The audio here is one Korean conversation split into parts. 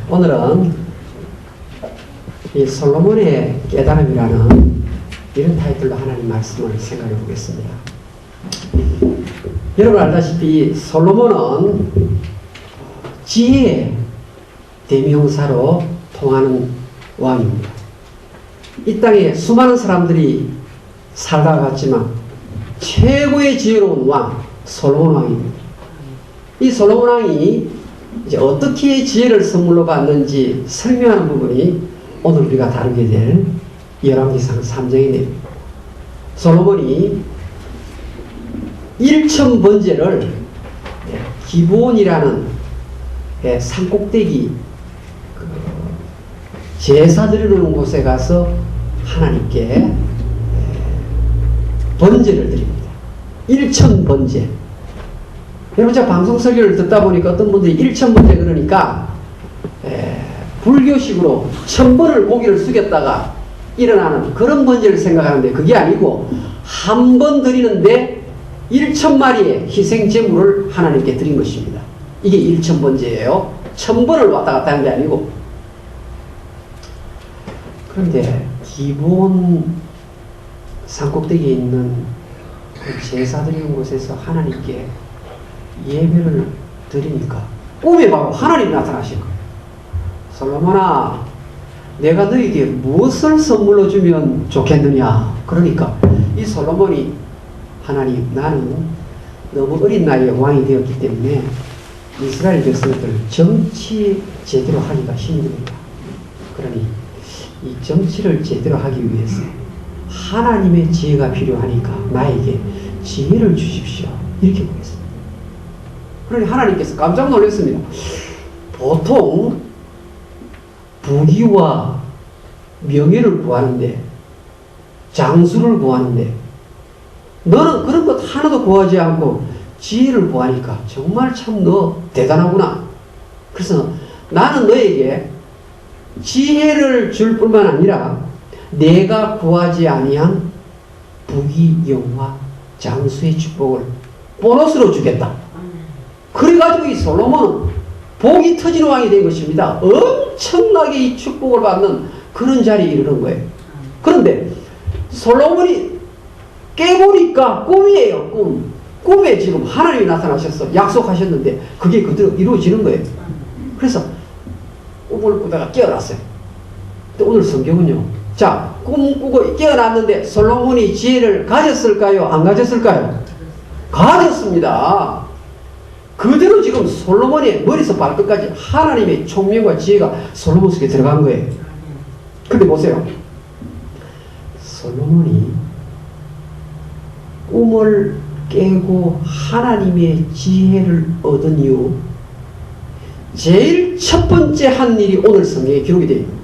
오늘은 이 솔로몬의 깨달음이라는 이런 타이틀로 하나님 말씀을 생각해 보겠습니다. 여러분 알다시피 솔로몬은 지혜의 대명사로 통하는 왕입니다. 이 땅에 수많은 사람들이 살다가 갔지만 최고의 지혜로운 왕 솔로몬 왕입니다. 이 솔로몬 왕이 이제 어떻게 지혜를 선물로 받는지 설명하는 부분이 오늘 우리가 다루게 될 열왕기상 3장인데요. 솔로몬이 1000번제를 기브온이라는 산꼭대기 제사 드리는 곳에 가서 하나님께 번제를 드립니다. 1000번제. 여러분 제가 방송 설교를 듣다 보니까 어떤 분들이 1000번제 그러니까 불교식으로 1000번을 고기를 숙였다가 일어나는 그런 번제를 생각하는데 그게 아니고 한 번 드리는데 1000마리의 희생 제물을 하나님께 드린 것입니다. 이게 1000번제예요. 1000번을 왔다 갔다 하는 게 아니고. 그런데 기본 산꼭대기에 있는 그 제사 드리는 곳에서 하나님께 예배를 드리니까 꿈에 바로 하나님이 나타나신 거예요. 솔로몬아, 내가 너에게 무엇을 선물로 주면 좋겠느냐. 그러니까 이 솔로몬이 하나님, 나는 너무 어린 나이에 왕이 되었기 때문에 이스라엘 백성들 정치 제대로 하기가 힘듭니다. 그러니 이 정치를 제대로 하기 위해서 하나님의 지혜가 필요하니까 나에게 지혜를 주십시오. 이렇게 보겠습니다. 그러니 하나님께서 깜짝 놀랐습니다. 보통 부귀와 명예를 구하는데, 장수를 구하는데, 너는 그런 것 하나도 구하지 않고 지혜를 구하니까 정말 참 너 대단하구나. 그래서 나는 너에게 지혜를 줄 뿐만 아니라 내가 구하지 아니한 부귀, 영화, 장수의 축복을 보너스로 주겠다. 그래가지고 이 솔로몬은 복이 터지는 왕이 된 것입니다. 엄청나게 이 축복을 받는 그런 자리에 이르는 거예요. 그런데 솔로몬이 깨보니까 꿈이에요. 꿈에 지금 하나님이 나타나셔서 약속하셨는데 그게 그대로 이루어지는 거예요. 그래서 꿈을 꾸다가 깨어났어요. 근데 오늘 성경은요. 자, 꿈 꾸고 깨어났는데 솔로몬이 지혜를 가졌을까요? 안 가졌을까요? 가졌습니다. 그대로 지금 솔로몬의 머리에서 발끝까지 하나님의 총명과 지혜가 솔로몬 속에 들어간 거예요. 근데 보세요. 솔로몬이 꿈을 깨고 하나님의 지혜를 얻은 이후 제일 첫 번째 한 일이 오늘 성경에 기록이 되어 있습니다.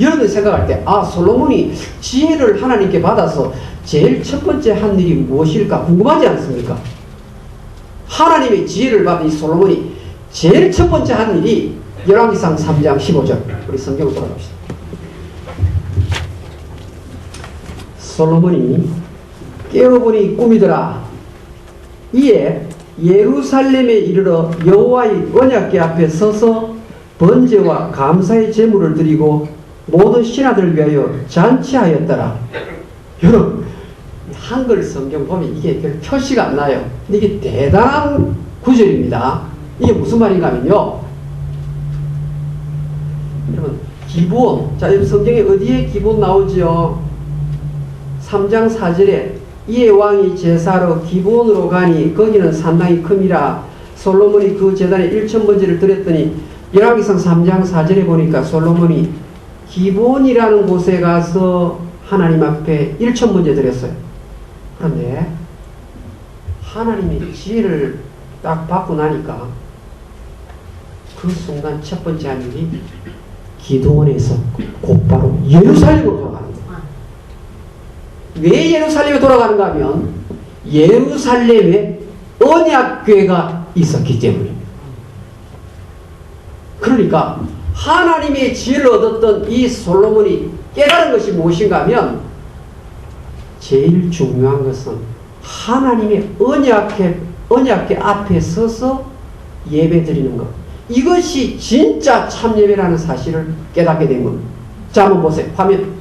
여러분이 생각할 때 솔로몬이 지혜를 하나님께 받아서 제일 첫 번째 한 일이 무엇일까 궁금하지 않습니까? 하나님의 지혜를 받은 이 솔로몬이 제일 첫 번째 한 일이 열왕기상 3장 15절 우리 성경을 돌아갑시다. 솔로몬이 깨어보니 꿈이더라. 이에 예루살렘에 이르러 여호와의 언약궤 앞에 서서 번제와 감사의 제물을 드리고 모든 신하들을 위하여 잔치하였더라. 여러분 한글 성경 보면 이게 별 표시가 안 나요. 근데 이게 대단한 구절입니다. 이게 무슨 말인가 하면요. 여러분 기브온, 자 여러분 성경에 어디에 기브온 나오죠? 3장 4절에 이에 왕이 제사로 기브온으로 가니 거기는 상당히 큼이라. 솔로몬이 그 제단에 1000번제를 드렸더니 열왕기상 3장 4절에 보니까 솔로몬이 기브온이라는 곳에 가서 하나님 앞에 1000번제 드렸어요. 그런데 하나님의 지혜를 딱 받고 나니까 그 순간 첫 번째 한 일이 기도원에서 곧바로 예루살렘으로 돌아가는 거예요. 왜 예루살렘에 돌아가는가 하면 예루살렘에 언약궤가 있었기 때문입니다. 그러니까 하나님의 지혜를 얻었던 이 솔로몬이 깨달은 것이 무엇인가 하면 제일 중요한 것은 하나님의 언약궤 앞에 서서 예배 드리는 것. 이것이 진짜 참 예배라는 사실을 깨닫게 된 겁니다. 자, 한번 보세요. 화면.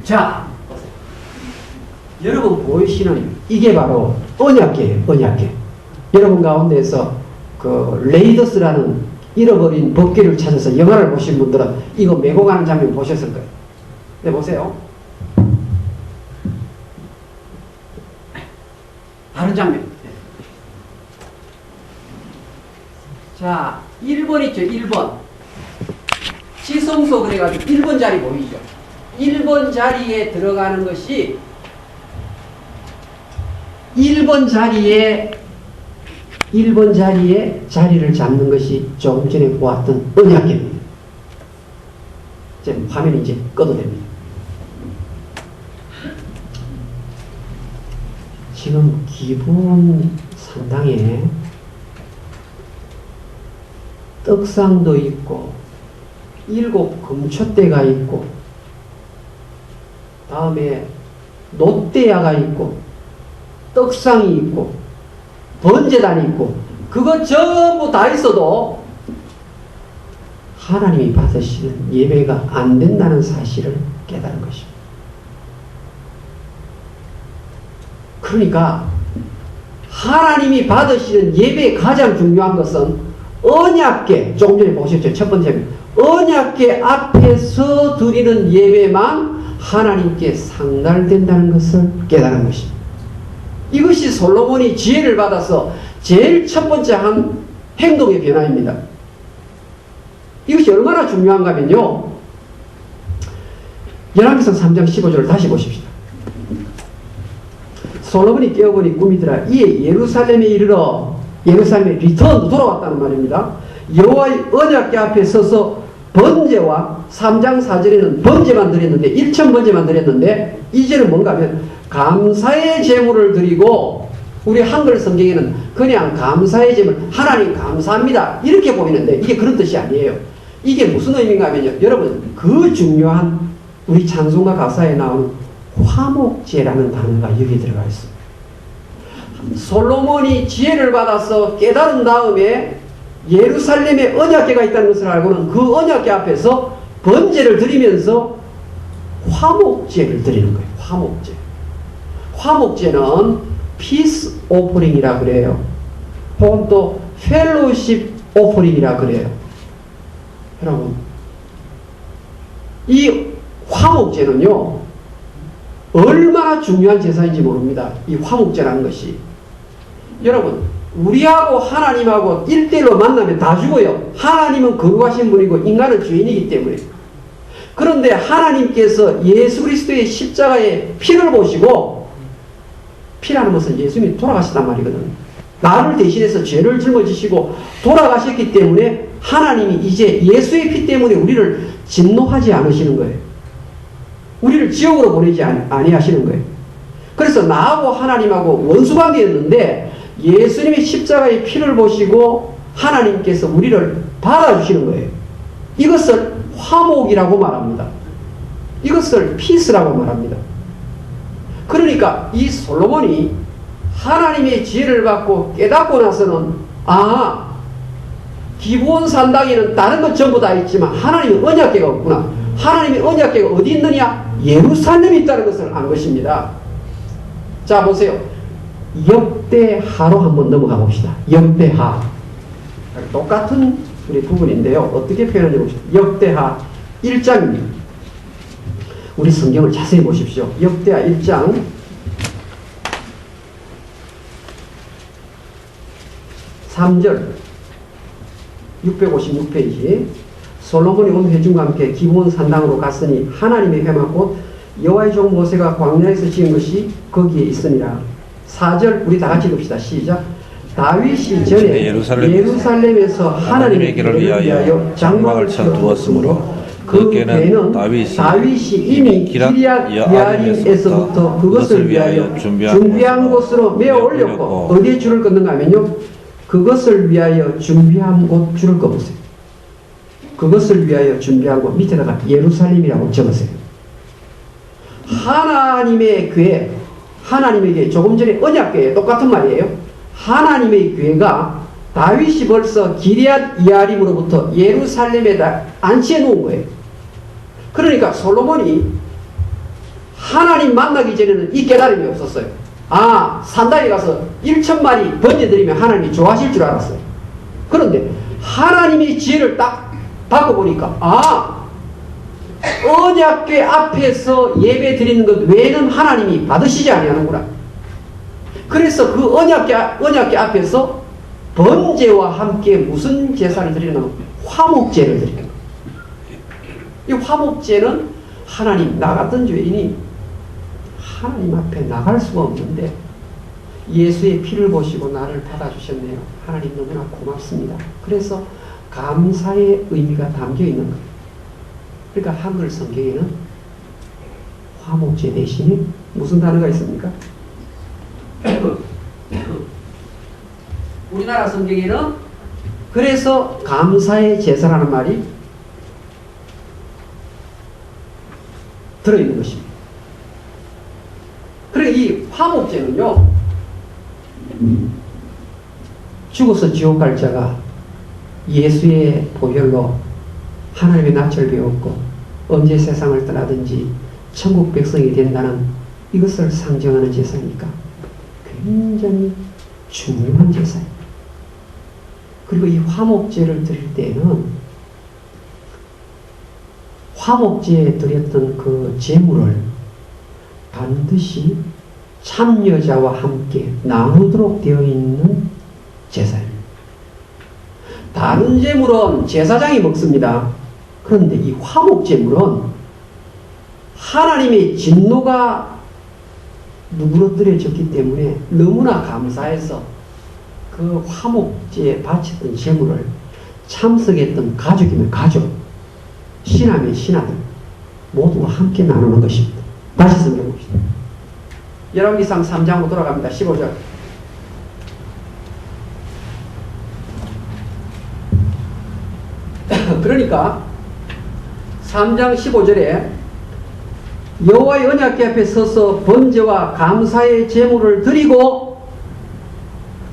자, 보세요. 여러분 보이시는 이게 바로 언약궤예요. 언약궤. 여러분 가운데서 그 레이더스라는 잃어버린 법궤를 찾아서 영화를 보신 분들은 이거 메고 가는 장면 보셨을 거예요. 네, 보세요. 다른 장면. 자, 1번 있죠, 1번. 지성소 그래가지고 1번 자리 보이죠? 1번 자리에 들어가는 것이 1번 자리에 자리를 잡는 것이 조금 전에 보았던 언약궤입니다. 이제 화면 이제 꺼도 됩니다. 지금 기본 상당에 떡상도 있고 7 금초대가 있고 다음에 놋대야가 있고 떡상이 있고 번제단이 있고 그거 전부 다 있어도 하나님이 받으시는 예배가 안 된다는 사실을 깨달은 것입니다. 그러니까 하나님이 받으시는 예배의 가장 중요한 것은 언약궤, 조금 전에 보셨죠? 첫 번째 언약궤 앞에서 드리는 예배만 하나님께 상달된다는 것을 깨달은 것입니다. 이것이 솔로몬이 지혜를 받아서 제일 첫 번째 한 행동의 변화입니다. 이것이 얼마나 중요한가 하면요. 열왕기상 3장 15절을 다시 보십시다. 솔로몬이 깨어보니 꿈이더라. 이에 예루살렘에 이르러 예루살렘에 리턴 돌아왔다는 말입니다. 여호와의 언약궤 앞에 서서 번제와 3장 4절에는 번제만 드렸는데 1천 번제만 드렸는데 이제는 뭔가 하면 감사의 제물을 드리고 우리 한글 성경에는 그냥 감사의 제물 하나님 감사합니다 이렇게 보이는데 이게 그런 뜻이 아니에요. 이게 무슨 의미인가 하면요. 여러분 그 중요한 우리 찬송가 가사에 나오는 화목제라는 단어가 여기 들어가 있습니다. 솔로몬이 지혜를 받아서 깨달은 다음에 예루살렘에 언약궤가 있다는 것을 알고는 그 언약궤 앞에서 번제를 드리면서 화목제를 드리는 거예요. 화목제. 화목제는 피스 오퍼링이라 그래요. 혹은 또 펠로십 오퍼링이라 그래요. 여러분 이 화목제는요 얼마나 중요한 제사인지 모릅니다. 이 화목제라는 것이 여러분 우리하고 하나님하고 1대1로 만나면 다 죽어요. 하나님은 거룩하신 분이고 인간은 죄인이기 때문에. 그런데 하나님께서 예수 그리스도의 십자가의 피를 보시고 피라는 것은 예수님이 돌아가셨단 말이거든. 나를 대신해서 죄를 짊어지시고 돌아가셨기 때문에 하나님이 이제 예수의 피 때문에 우리를 진노하지 않으시는 거예요. 우리를 지옥으로 보내지 아니하시는 거예요. 그래서 나하고 하나님하고 원수관계였는데 예수님의 십자가의 피를 보시고 하나님께서 우리를 받아주시는 거예요. 이것을 화목이라고 말합니다. 이것을 피스라고 말합니다. 그러니까 이 솔로몬이 하나님의 지혜를 받고 깨닫고 나서는 기브온 산당에는 다른 것 전부 다 있지만 하나님의 언약궤가 없구나. 하나님의 언약궤가 어디 있느냐? 예루살렘에 있다는 것을 안 것입니다. 자 보세요. 역대하로 한번 넘어가 봅시다. 역대하. 똑같은 우리 부분인데요. 어떻게 표현하는지 봅시다. 역대하 1장입니다. 우리 성경을 자세히 보십시오. 역대하 1장 3절 656페이지 솔로몬이 온 회중과 함께 기브온 산당으로 갔으니 하나님의 회막 곧 여호와의 종 모세가 광야에서 지은 것이 거기에 있으니라. 4절 우리 다 같이 읽읍시다. 시작. 다윗이 전에 예루살렘에서 하나님의 길을 위하여 장막을 쳐두었으므로 그 궤는 다윗이 이미 기럇 여아림에서부터 그것을 위하여 준비한 곳으로 메어 올렸고 어디에 줄을 긋는가 하면요. 그것을 위하여 준비한 곳 줄을 꺼보세요. 그것을 위하여 준비한 곳 밑에다가 예루살렘이라고 적으세요. 하나님의 궤 하나님에게 조금 전에 언약궤에 똑같은 말이에요. 하나님의 궤가 다윗이 벌써 기럇 이아림으로부터 예루살렘에다 안치해 놓은 거예요. 그러니까 솔로몬이 하나님 만나기 전에는 이 깨달음이 없었어요. 아, 산당에 가서 1,000마리 번제드리면 하나님이 좋아하실 줄 알았어요. 그런데 하나님의 지혜를 딱 받고 보니까 아, 언약궤 앞에서 예배 드리는 것 외에는 하나님이 받으시지 아니하는구나. 그래서 그 언약궤 앞에서 번제와 함께 무슨 제사를 드리는 화목제를 드리는 거예요. 이 화목제는 하나님, 나 같은 죄인이 하나님 앞에 나갈 수가 없는데 예수의 피를 보시고 나를 받아주셨네요. 하나님 너무나 고맙습니다. 그래서 감사의 의미가 담겨 있는 거예요. 그러니까 한글 성경에는 화목제 대신에 무슨 단어가 있습니까? 우리나라 성경에는 그래서 감사의 제사라는 말이 들어있는 것입니다. 그리고 이 화목제는요, 죽어서 지옥 갈 자가 예수의 보혈로 하나님의 낯을 배웠고 언제 세상을 떠나든지 천국 백성이 된다는 이것을 상징하는 제사니까 굉장히 중요한 제사예요. 그리고 이 화목제를 드릴 때는 화목제에 드렸던 그 제물을 반드시 참여자와 함께 나누도록 되어 있는 제사입니다. 다른 제물은 제사장이 먹습니다. 그런데 이 화목제물은 하나님의 진노가 누그러뜨려졌기 때문에 너무나 감사해서 그 화목제에 바쳤던 제물을 참석했던 가족이면 가족, 신하면 신하들 모두가 함께 나누는 것입니다. 다시 성경 봅시다. 열왕기상 3장으로 돌아갑니다. 15절. 그러니까 3장 15절에 여호와의 언약궤 앞에 서서 번제와 감사의 제물을 드리고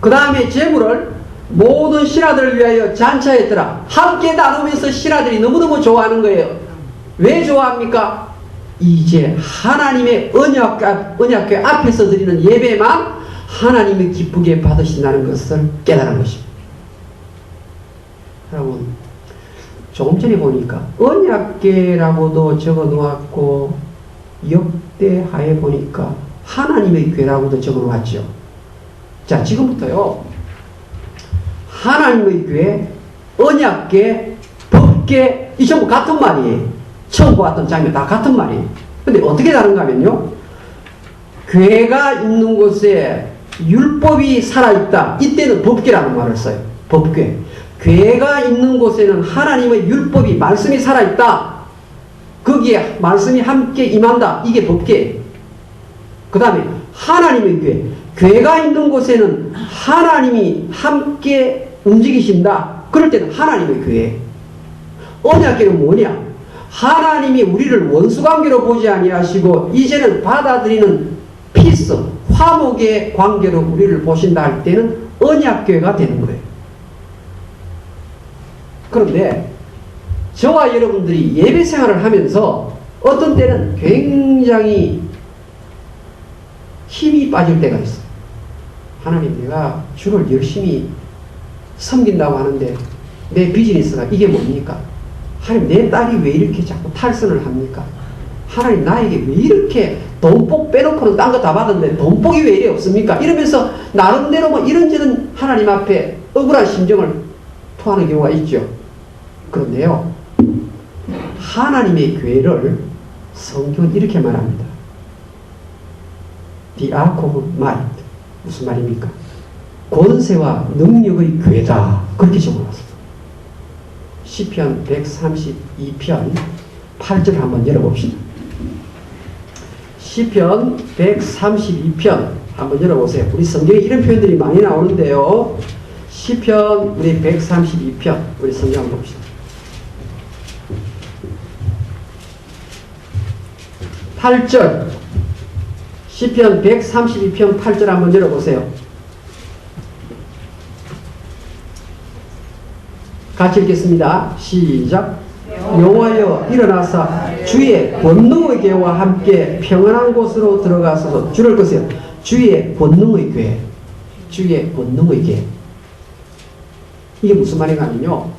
그 다음에 제물을 모든 신하들을 위하여 잔치하였더라. 함께 나누면서 신하들이 너무너무 좋아하는 거예요. 왜 좋아합니까? 이제 하나님의 언약궤 앞에서 드리는 예배만 하나님이 기쁘게 받으신다는 것을 깨달은 것입니다. 여러분, 조금 전에 보니까 언약궤라고도 적어 놓았고 역대하에 보니까 하나님의 궤라고도 적어 놓았죠. 자, 지금부터요, 하나님의 궤, 언약궤, 법궤, 이 전부 같은 말이에요. 처음 보았던 장면 다 같은 말이에요. 근데 어떻게 다른가 하면요, 궤가 있는 곳에 율법이 살아있다. 이때는 법궤라는 말을 써요. 법궤. 궤가 있는 곳에는 하나님의 율법이, 말씀이 살아있다. 거기에 말씀이 함께 임한다. 이게 법궤예요. 그 다음에 하나님의 궤. 궤가 있는 곳에는 하나님이 함께 움직이신다. 그럴 때는 하나님의 궤예요. 언약궤는 뭐냐? 하나님이 우리를 원수관계로 보지 아니하시고 이제는 받아들이는 피스, 화목의 관계로 우리를 보신다 할 때는 언약궤가 되는 거예요. 그런데 저와 여러분들이 예배 생활을 하면서 어떤 때는 굉장히 힘이 빠질 때가 있어요. 하나님, 내가 주를 열심히 섬긴다고 하는데 내 비즈니스가 이게 뭡니까? 하나님, 내 딸이 왜 이렇게 자꾸 탈선을 합니까? 하나님, 나에게 왜 이렇게 돈복 빼놓고는 딴 거 다 받았는데 돈복이 왜 이래 없습니까? 이러면서 나름대로 뭐 이런저런 하나님 앞에 억울한 심정을 토하는 경우가 있죠. 그런데요, 하나님의 궤를 성경은 이렇게 말합니다. The Ark of Might. 무슨 말입니까? 권세와 능력의 궤다. 그렇게 적어놨습니다. 시편 132편 8절 한번 열어봅시다. 시편 132편 한번 열어보세요. 우리 성경에 이런 표현들이 많이 나오는데요. 시편 우리 132편 우리 성경 한번 봅시다. 8절 시편 132편 8절 한번 열어보세요. 같이 읽겠습니다. 시작. 여호와여 일어나사 주의 권능의 교회와 함께 평안한 곳으로 들어가소서. 줄을 거세요. 주의 권능의 교회. 주의 권능의 교회. 이게 무슨 말인가면요,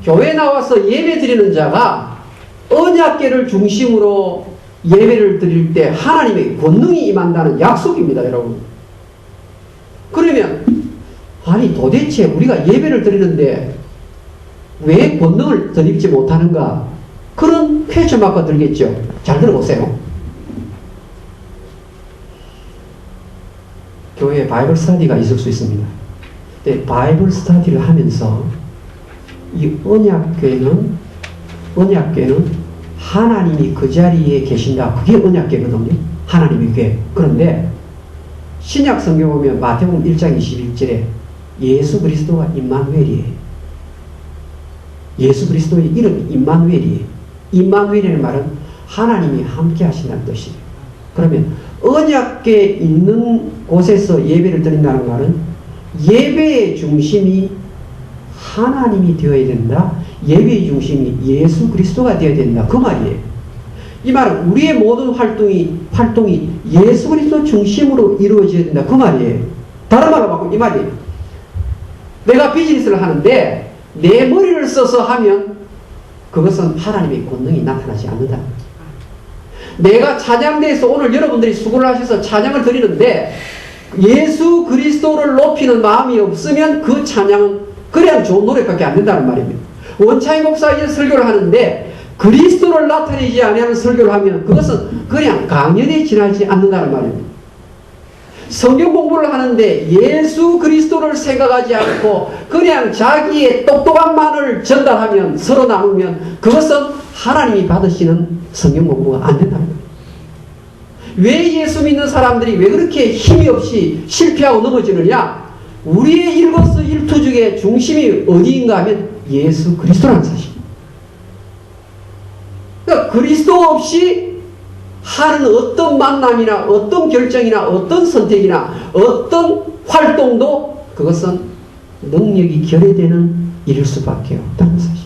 교회 나와서 예배 드리는 자가 언약궤를 중심으로 예배를 드릴 때 하나님의 권능이 임한다는 약속입니다, 여러분. 그러면 아니 도대체 우리가 예배를 드리는데 왜 권능을 덧입지 못하는가? 그런 퀘스천마크가 들겠죠. 잘 들어보세요. 교회에 바이블 스터디가 있을 수 있습니다. 근데 바이블 스터디를 하면서 이 언약궤는 하나님이 그 자리에 계신다. 그게 언약궤거든요. 하나님의 궤. 그런데 신약 성경 보면 마태복음 1장 21절에 예수 그리스도가 임마누엘이에요. 예수 그리스도의 이름이 임마누엘이에요. 임마누엘이라는 말은 하나님이 함께 하신다는 뜻이에요. 그러면 언약궤 있는 곳에서 예배를 드린다는 말은 예배의 중심이 하나님이 되어야 된다. 예배의 중심이 예수 그리스도가 되어야 된다. 그 말이에요. 이 말은 우리의 모든 활동이 예수 그리스도 중심으로 이루어져야 된다. 그 말이에요. 다른 말로 바꾸면 이 말이에요. 내가 비즈니스를 하는데 내 머리를 써서 하면 그것은 하나님의 권능이 나타나지 않는다. 내가 찬양대에서 오늘 여러분들이 수고를 하셔서 찬양을 드리는데 예수 그리스도를 높이는 마음이 없으면 그 찬양은 그냥 좋은 노래밖에 안 된다는 말입니다. 원창희 목사가 설교를 하는데 그리스도를 나타내지 않는 설교를 하면 그것은 그냥 강연에 지나지 않는다는 말입니다. 성경 공부를 하는데 예수 그리스도를 생각하지 않고 그냥 자기의 똑똑한 말을 전달하면 서로 나누면 그것은 하나님이 받으시는 성경 공부가 안 된다는 거예요. 왜 예수 믿는 사람들이 왜 그렇게 힘이 없이 실패하고 넘어지느냐? 우리의 일거수일투족의 중심이 어디인가 하면 예수 그리스도라는 사실입니다. 그러니까 그리스도 없이 하는 어떤 만남이나 어떤 결정이나 어떤 선택이나 어떤 활동도 그것은 능력이 결여되는 일일 수밖에 없다는 사실.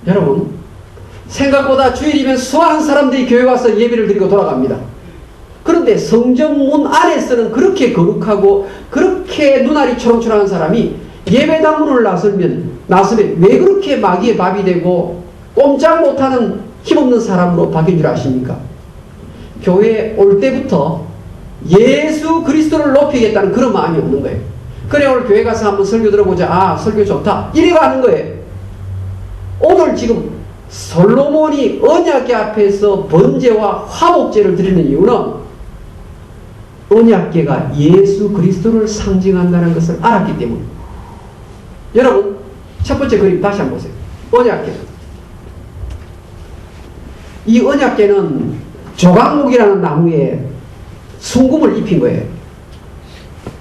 여러분, 생각보다 주일이면 수많은 사람들이 교회 와서 예배를 드리고 돌아갑니다. 그런데 성전문 안에서는 그렇게 거룩하고 그렇게 눈알이 초롱초롱한 사람이 예배당 문을 나서면 왜 그렇게 마귀의 밥이 되고 꼼짝 못하는 힘없는 사람으로 바뀐 줄 아십니까? 교회에 올 때부터 예수 그리스도를 높이겠다는 그런 마음이 없는 거예요. 그래 오늘 교회 가서 한번 설교 들어보자. 아 설교 좋다. 이래 가는 거예요. 오늘 지금 솔로몬이 언약궤 앞에서 번제와 화목제를 드리는 이유는 언약궤가 예수 그리스도를 상징한다는 것을 알았기 때문입니다. 여러분 첫 번째 그림 다시 한번 보세요. 언약궤. 이 언약궤는 조각목이라는 나무에 순금을 입힌 거예요.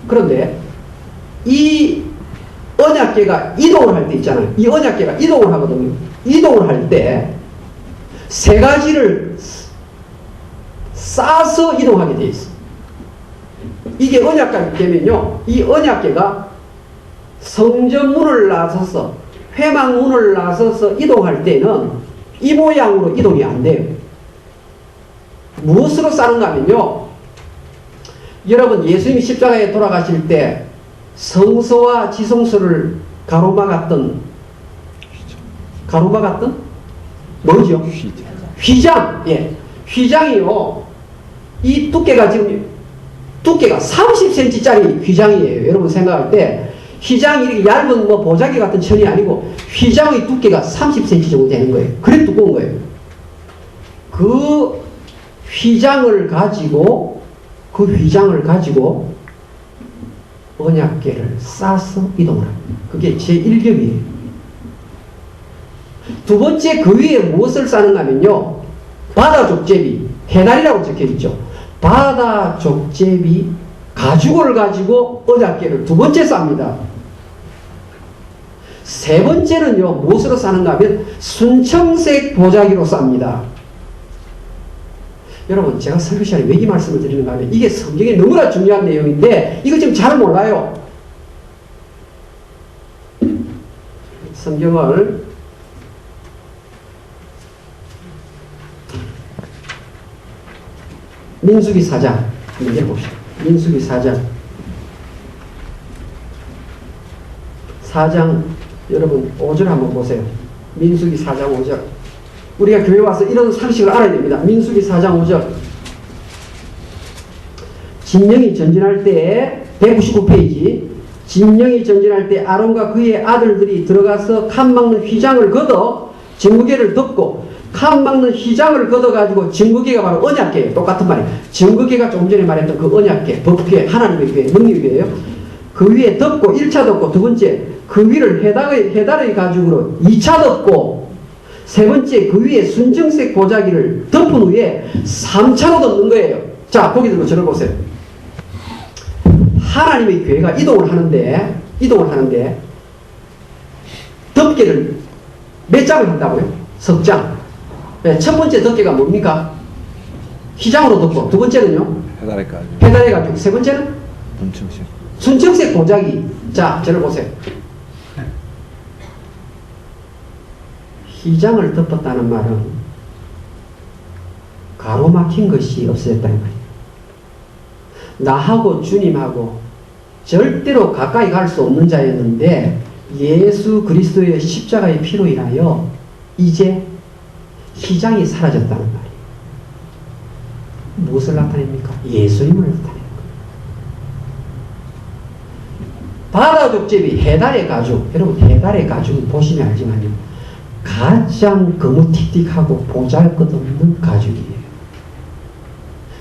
그런데 이 언약궤가 이동을 할 때 있잖아요. 이 언약궤가 이동을 하거든요. 이동을 할 때 세 가지를 싸서 이동하게 되어 있어요. 이게 언약궤가 되면요, 이 언약궤가 성전문을 나서서 회막문을 나서서 이동할 때는 이 모양으로 이동이 안 돼요. 무엇으로 싸는가 하면요, 여러분 예수님이 십자가에 돌아가실 때 성소와 지성소를 가로막았던 뭐죠? 휘장. 예. 휘장이요. 이 두께가 지금 두께가 30cm짜리 휘장이에요. 여러분 생각할 때 휘장이 이렇게 얇은 뭐 보자기 같은 천이 아니고 휘장의 두께가 30cm 정도 되는 거예요. 그래 두꺼운 거예요. 그 휘장을 가지고 언약궤를 싸서 이동을 합니다. 그게 제1겹이에요. 두 번째 그 위에 무엇을 싸는가 하면요, 바다 족제비, 해날이라고 적혀있죠. 바다 족제비 가죽을 가지고 언약궤를 두 번째 쌉니다. 세 번째는요, 무엇으로 싸는가 하면 순청색 보자기로 쌉니다. 여러분, 제가 설교 시간에 왜 이 말씀을 드리는가 하면 이게 성경에 너무나 중요한 내용인데 이거 지금 잘 몰라요. 성경을 민수기 4장 한번 읽어봅시다. 민수기 4장 여러분 5절 한번 보세요. 민수기 4장 5절. 우리가 교회 와서 이런 상식을 알아야 됩니다. 민수기 4장 5절. 진영이 전진할 때 199페이지. 진영이 전진할 때 아론과 그의 아들들이 들어가서 칸 막는 휘장을 걷어 증거궤를 덮고, 칸 막는 휘장을 걷어가지고 증거궤가 바로 언약궤예요. 똑같은 말이에요. 증거궤가 조금 전에 말했던 그 언약궤, 법궤, 하나님의 궤, 능력궤예요. 그 위에 덮고 1차 덮고, 두 번째 그 위를 해달의 가죽으로 2차 덮고, 세 번째 그 위에 순정색 보자기를 덮은 후에 3차로 덮는 거예요. 자, 거기 들고 저를 보세요. 하나님의 교회가 이동을 하는데 덮개를 몇 장을 한다고요? 석 장. 첫 번째 덮개가 뭡니까? 휘장으로 덮고, 두 번째는요? 해달의 가죽. 세 번째는? 순정색 보자기. 자, 저를 보세요. 휘장을 덮었다는 말은 가로막힌 것이 없어졌다는 말이에요. 나하고 주님하고 절대로 가까이 갈 수 없는 자였는데 예수 그리스도의 십자가의 피로 인하여 이제 휘장이 사라졌다는 말이에요. 무엇을 나타냅니까? 예수님을 나타내는 거예요. 바다 족제비, 해달의 가죽. 여러분, 해달의 가죽은 보시면 알지만요, 가장 거무틱틱하고 보잘것없는 가죽이에요.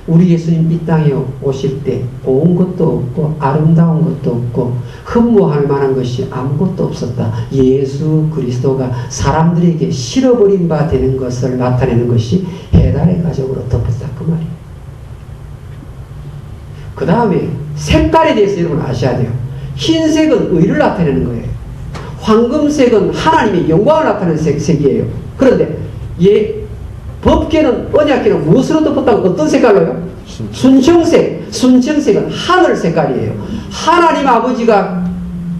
우리 예수님 이 땅에 오실 때 고운 것도 없고 아름다운 것도 없고 흠모할 만한 것이 아무것도 없었다. 예수 그리스도가 사람들에게 실어버린 바 되는 것을 나타내는 것이 해달의 가죽으로 덮었다, 그 말이에요. 그 다음에 색깔에 대해서 여러분 아셔야 돼요. 흰색은 의를 나타내는 거예요. 황금색은 하나님의 영광을 나타내는 색이에요. 그런데 법궤는, 언약궤는 무엇으로 덮었다고? 어떤 색깔로요? 순청색. 순청색은 하늘 색깔이에요. 하나님 아버지가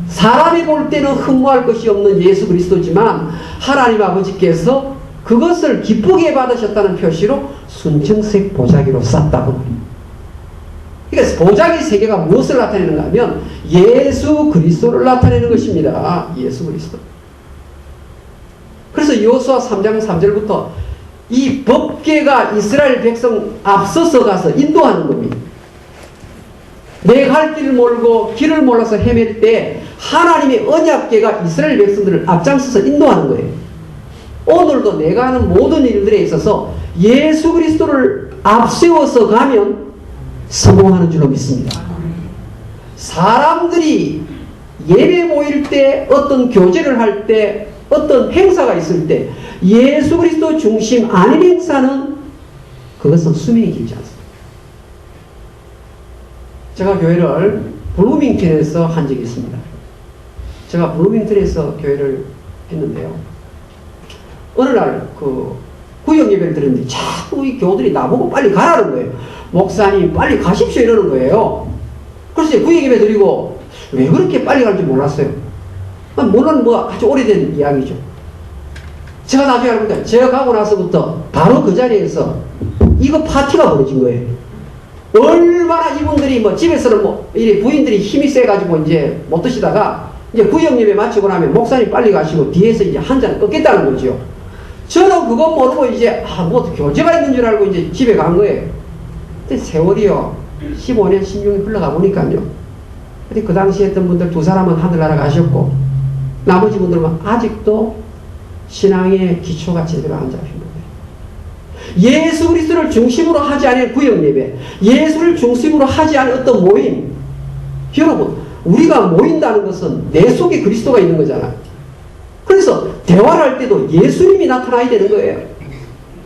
사람이 볼 때는 흠모할 것이 없는 예수 그리스도지만 하나님 아버지께서 그것을 기쁘게 받으셨다는 표시로 순청색 보자기로 쌌다고. 그러니까 보자기 세 개가 무엇을 나타내는가 하면 예수 그리스도를 나타내는 것입니다. 예수 그리스도. 그래서 여호수아 3장 3절부터 이 법궤가 이스라엘 백성 앞서서 가서 인도하는 겁니다. 내 갈 길을 모르고 길을 몰라서 헤맬 때 하나님의 언약궤가 이스라엘 백성들을 앞장서서 인도하는 거예요. 오늘도 내가 하는 모든 일들에 있어서 예수 그리스도를 앞세워서 가면 성공하는 줄로 믿습니다. 사람들이 예배 모일 때, 어떤 교제를 할 때, 어떤 행사가 있을 때 예수 그리스도 중심 아닌 행사는 그것은 수명이 길지 않습니다. 제가 교회를 블루밍턴에서 한 적이 있습니다. 제가 블루밍턴에서 교회를 했는데요, 어느 날 구역 예배를 드렸는데 자꾸 이 교우들이 나보고 빨리 가라는 거예요. 목사님 빨리 가십시오 이러는 거예요. 그래서 구역 예배 드리고 왜 그렇게 빨리 갈지 몰랐어요. 물론 아주 오래된 이야기죠. 제가 나중에 알고 보니까 제가 가고 나서부터 바로 그 자리에서 이거 파티가 벌어진 거예요. 얼마나 이분들이 집에서는 이 부인들이 힘이 세가지고 이제 못 드시다가 이제 구역 예배 마치고 나면 목사님 빨리 가시고 뒤에서 이제 한 잔 꺾겠다는 거죠. 저는 그거 모르고 이제 교제가 있는 줄 알고 이제 집에 간 거예요. 근데 세월이요 15년 16년 흘러가 보니까요, 근데 그 당시에 했던 분들 두 사람은 하늘나라 가셨고 나머지 분들은 아직도 신앙의 기초가 제대로 안 잡힌 거예요. 예수 그리스도를 중심으로 하지 않은 구역 예배, 예수를 중심으로 하지 않은 어떤 모임. 여러분, 우리가 모인다는 것은 내 속에 그리스도가 있는 거잖아요. 그래서 대화를 할 때도 예수님이 나타나야 되는 거예요.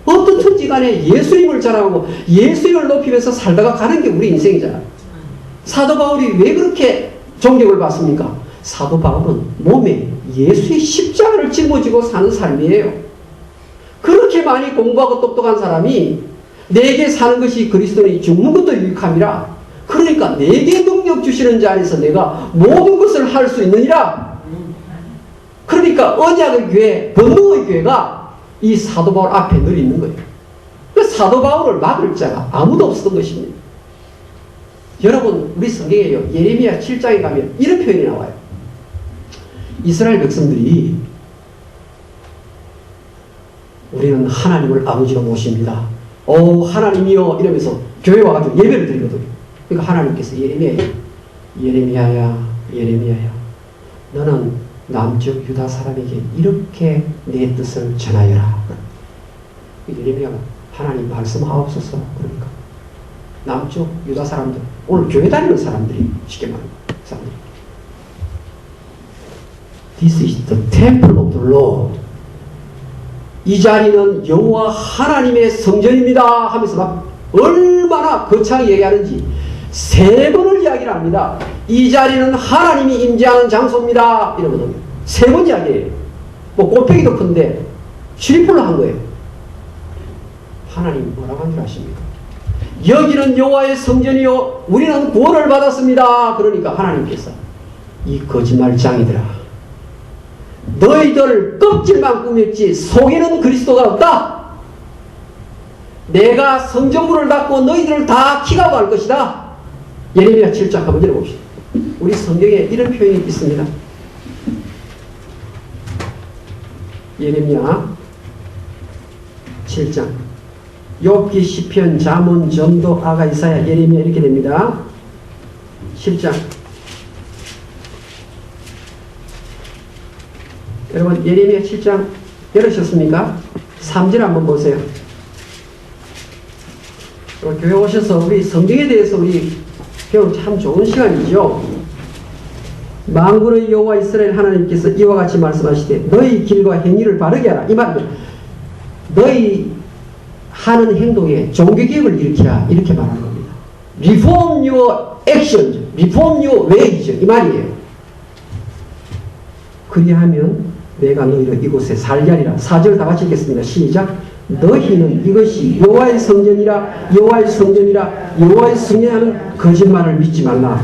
어떻든지 간에 예수님을 자랑하고 예수님을 높이면서 살다가 가는 게 우리 인생이잖아요. 사도 바울이 왜 그렇게 존경을 받습니까? 사도 바울은 몸에 예수의 십자가를 짊어지고 사는 삶이에요. 그렇게 많이 공부하고 똑똑한 사람이 내게 사는 것이 그리스도니 죽는 것도 유익함이라. 그러니까 내게 능력 주시는 자 안에서 내가 모든 것을 할 수 있느니라. 그러니까 언약의 교회, 번능의 교회가 이 사도 바울 앞에 늘 있는 거예요. 그 사도 바울을 막을 자가 아무도 없었던 것입니다. 여러분, 우리 성경에요, 예레미야 7장에 가면 이런 표현이 나와요. 이스라엘 백성들이 우리는 하나님을 아버지로 모십니다. 오 하나님이여 이러면서 교회 와가지고 예배를 드리거든요. 그러니까 하나님께서 예레미야야 너는 남쪽 유다 사람에게 이렇게 내 뜻을 전하여라. 예레미야가 하나님 말씀하옵소서. 그러니까 남쪽 유다 사람들, 오늘 교회 다니는 사람들이, 쉽게 말하면 사람들이, This is the temple of the Lord. 이 자리는 여호와 하나님의 성전입니다 하면서 막 얼마나 거창히 얘기하는지 3번을 이야기를 합니다. 이 자리는 하나님이 임재하는 장소입니다 이러거든요. 3번 이야기예요. 뭐 곱빼기도 큰데 출입풀로 한 거예요. 하나님 뭐라고 한 줄 아십니까? 여기는 여호와의 성전이요 우리는 구원을 받았습니다. 그러니까 하나님께서 이 거짓말장이들아, 너희들 껍질만 꾸몄지 속에는 그리스도가 없다. 내가 성전문을 닫고 너희들을 다 기가고 할 것이다. 예레미야 7장 한번 읽어봅시다. 우리 성경에 이런 표현이 있습니다. 예레미야 7장 욥기, 시편, 잠언, 전도, 아가, 이사야, 예레미야 이렇게 됩니다. 7장. 여러분 예레미야 7장 열으셨습니까? 3절 한번 보세요. 교회 오셔서 우리 성경에 대해서 우리 배우는 참 좋은 시간이죠. 만군의 여호와 이스라엘 하나님께서 이와 같이 말씀하시되 너희 길과 행위를 바르게 하라. 이 말은 너희 하는 행동에 종교개혁을 일으키라 이렇게 말하는 겁니다. Reform your actions, reform your ways 이 말이에요. 그리하면 내가 너희를 이곳에 살게 하리라. 4절 다 같이 읽겠습니다. 시작. 너희는 이것이 여호와의 성전이라 여호와의 성전이라 여호와의 성전이라는 거짓말을 믿지 말라.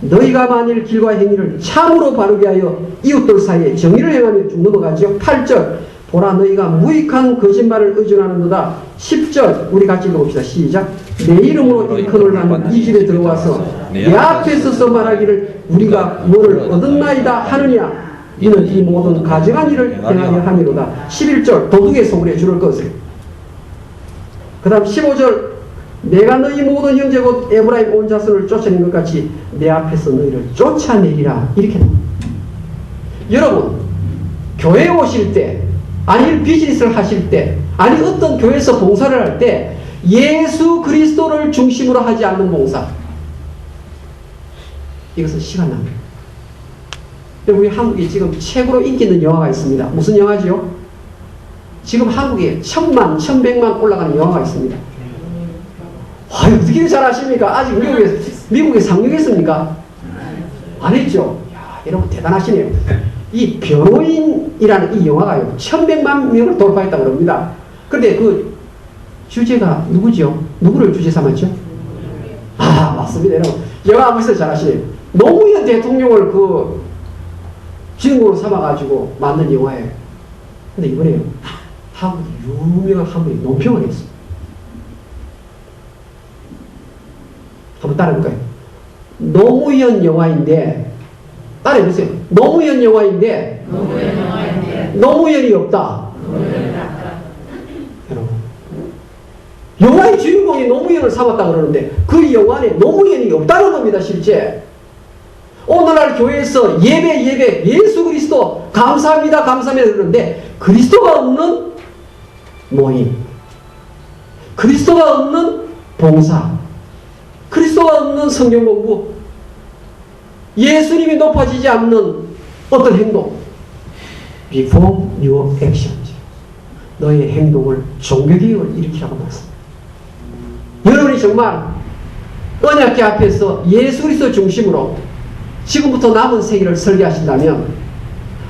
너희가 만일 길과 행위를 참으로 바르게 하여 이웃들 사이에 정의를 행하며 쭉 넘어가죠. 8절 보라 너희가 무익한 거짓말을 의존하는도다. 10절 우리 같이 읽어봅시다. 시작. 내 이름으로 일컬을 나는 이 집에 들어와서 내 앞에 서서 말하기를 우리가 뭐를 얻었나이다 하느냐. 이는 이 모든 가증한 일을 행하려 함이로다. 11절 도둑의 소굴에 줄을 꺼세요. 그 다음 15절 내가 너희 모든 형제 곧 에브라임 온 자손을 쫓아낸 것 같이 내 앞에서 너희를 쫓아내리라. 이렇게 됩니다. 여러분 교회에 오실 때 아니 비즈니스를 하실 때 아니 어떤 교회에서 봉사를 할 때 예수 그리스도를 중심으로 하지 않는 봉사, 이것은 시간 낭비입니다. 우리 한국에 지금 최고로 인기 있는 영화가 있습니다. 무슨 영화지요? 지금 한국에 1000만, 1100만 올라가는 영화가 있습니다. 어떻게 잘 아십니까? 아직 미국에 상영했습니까? 안 했죠? 야, 여러분 대단하시네요. 이 변호인이라는 이 영화가요 1100만 명을 돌파했다고 합니다. 그런데 그 주제가 누구죠? 누구를 주제 삼았죠? 맞습니다. 여러분 영화 아버지도 잘 아시네요. 노무현 대통령을 그 주인공으로 삼아가지고 만든 영화예요. 근데 이번에요 한국 유명한 한 분이 논평을 했어요. 한번 따라해볼까요? 노무현 영화인데 따라해보세요. 노무현 영화인데 노무현이 없다. 여러분 영화의 주인공이 노무현을 삼았다 그러는데 그 영화 안에 노무현이 없다는 겁니다. 실제 오늘날 교회에서 예배 예수 그리스도 감사합니다 그러는데 그리스도가 없는 모임, 그리스도가 없는 봉사, 그리스도가 없는 성경 공부, 예수님이 높아지지 않는 어떤 행동, reform your actions. 너의 행동을 종교개혁을 일으키라고 말씀합니다. 여러분이 정말 언약궤 앞에서 예수 그리스도 중심으로 지금부터 남은 세계를 설계하신다면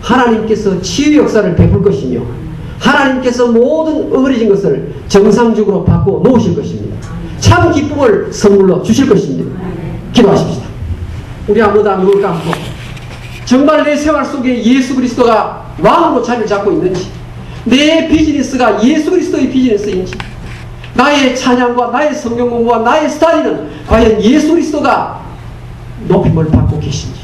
하나님께서 치유 역사를 베풀 것이며 하나님께서 모든 어그러진 것을 정상적으로 바꿔 놓으실 것입니다. 참 기쁨을 선물로 주실 것입니다. 기도하십시다. 우리 아무도 안 누굴 감고 정말 내 생활 속에 예수 그리스도가 왕으로 자리를 잡고 있는지, 내 비즈니스가 예수 그리스도의 비즈니스인지, 나의 찬양과 나의 성경 공부와 나의 스타일은 과연 예수 그리스도가 높임을 받고 계신지,